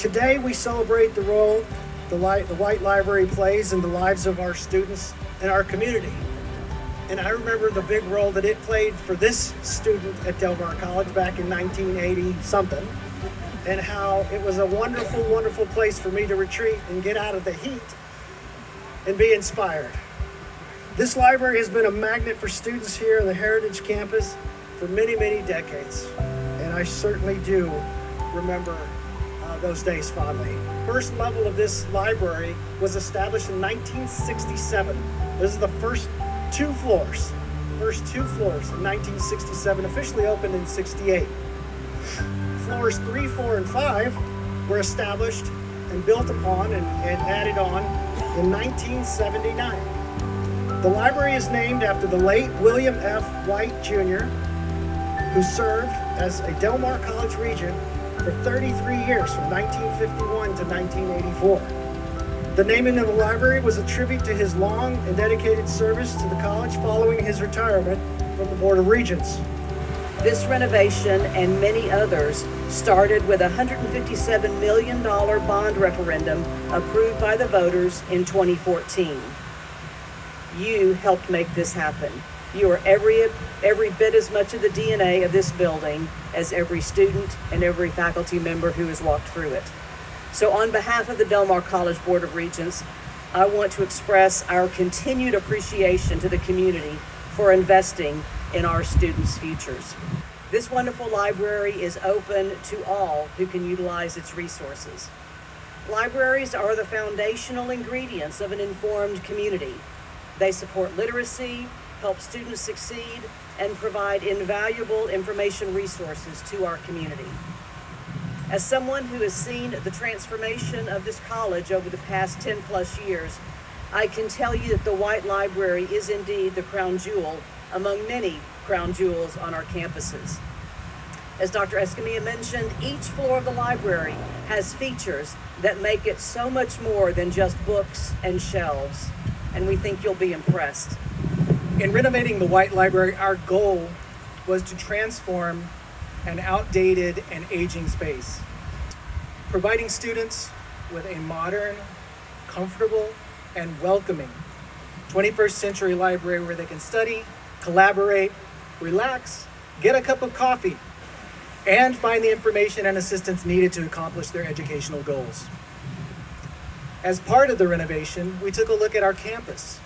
Today we celebrate the role the White Library plays in the lives of our students and our community. And I remember the big role that it played for this student at Del Mar College back in 1980 something, and how it was a wonderful, wonderful place for me to retreat and get out of the heat and be inspired. This library has been a magnet for students here on the Heritage campus for many, many decades. And I certainly do remember those days fondly. First level of this library was established in 1967. This is the first two floors in 1967, officially opened in 68. Floors 3, 4, and 5 were established and built upon and added on in 1979. The library is named after the late William F. White Jr., who served as a Del Mar College Regent for 33 years, from 1951 to 1984. The naming of the library was a tribute to his long and dedicated service to the college following his retirement from the Board of Regents. This renovation and many others started with a $157 million bond referendum approved by the voters in 2014. You helped make this happen. You are every bit as much of the DNA of this building as every student and every faculty member who has walked through it. So on behalf of the Del Mar College Board of Regents, I want to express our continued appreciation to the community for investing in our students' futures. This wonderful library is open to all who can utilize its resources. Libraries are the foundational ingredients of an informed community. They support literacy, help students succeed, and provide invaluable information resources to our community. As someone who has seen the transformation of this college over the past 10 plus years, I can tell you that the White Library is indeed the crown jewel among many crown jewels on our campuses. As Dr. Escamilla mentioned, each floor of the library has features that make it so much more than just books and shelves, and we think you'll be impressed. In renovating the White Library, our goal was to transform an outdated and aging space, providing students with a modern, comfortable, and welcoming 21st century library where they can study, collaborate, relax, get a cup of coffee, and find the information and assistance needed to accomplish their educational goals. As part of the renovation, we took a look at our campus,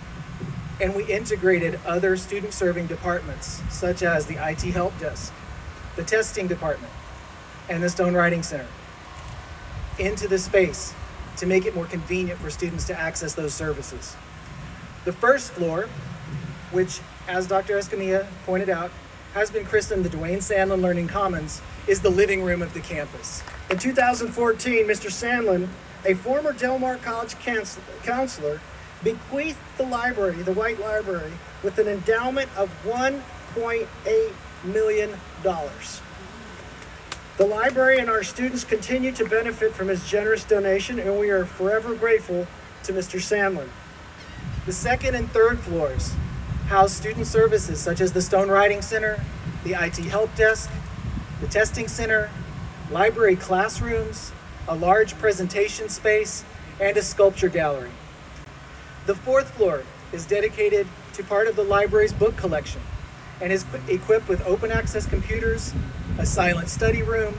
and we integrated other student-serving departments, such as the IT help desk, the testing department, and the Stone Writing Center, into the space to make it more convenient for students to access those services. The first floor, which, as Dr. Escamilla pointed out, has been christened the Dwayne Sandlin Learning Commons, is the living room of the campus. In 2014, Mr. Sandlin, a former Del Mar College counselor, bequeathed the library, the White Library, with an endowment of $1.8 million. The library and our students continue to benefit from his generous donation, and we are forever grateful to Mr. Sandlin. The second and third floors house student services such as the Stone Writing Center, the IT help desk, the testing center, library classrooms, a large presentation space, and a sculpture gallery. The fourth floor is dedicated to part of the library's book collection and is equipped with open access computers, a silent study room,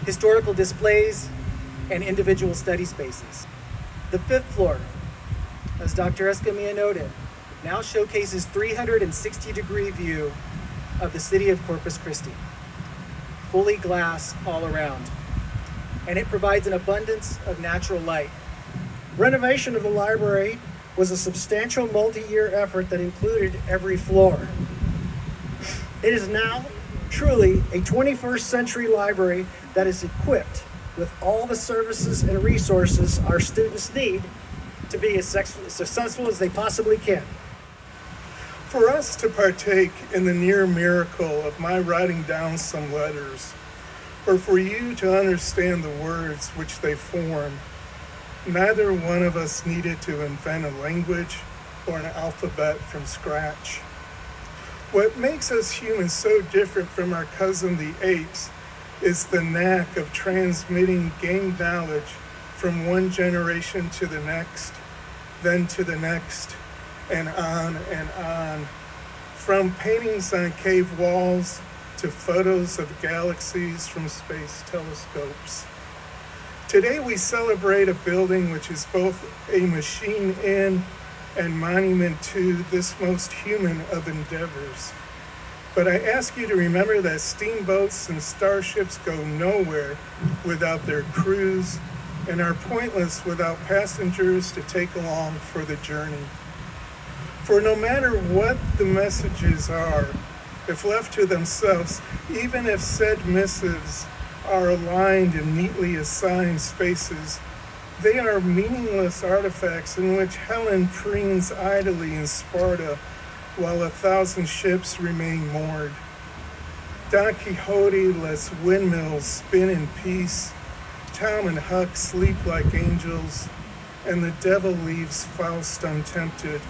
historical displays, and individual study spaces. The fifth floor, as Dr. Escamilla noted, now showcases 360-degree view of the city of Corpus Christi, fully glass all around, and it provides an abundance of natural light. Renovation of the library was a substantial multi-year effort that included every floor. It is now truly a 21st century library that is equipped with all the services and resources our students need to be as successful as they possibly can. For us to partake in the near miracle of my writing down some letters, or for you to understand the words which they form, neither one of us needed to invent a language or an alphabet from scratch. What makes us humans so different from our cousin the apes is the knack of transmitting gained knowledge from one generation to the next, then to the next, and on and on. From paintings on cave walls to photos of galaxies from space telescopes. Today we celebrate a building which is both a machine in and monument to this most human of endeavors. But I ask you to remember that steamboats and starships go nowhere without their crews and are pointless without passengers to take along for the journey. For no matter what the messages are, if left to themselves, even if said missives are aligned in neatly assigned spaces, they are meaningless artifacts in which Helen preens idly in Sparta while 1,000 ships remain moored. Don Quixote lets windmills spin in peace, Tom and Huck sleep like angels, and the devil leaves Faust untempted.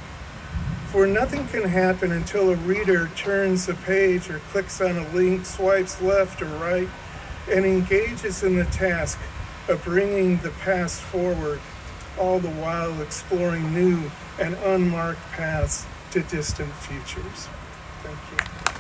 For nothing can happen until a reader turns a page or clicks on a link, swipes left or right, and engages in the task of bringing the past forward, all the while exploring new and unmarked paths to distant futures. Thank you.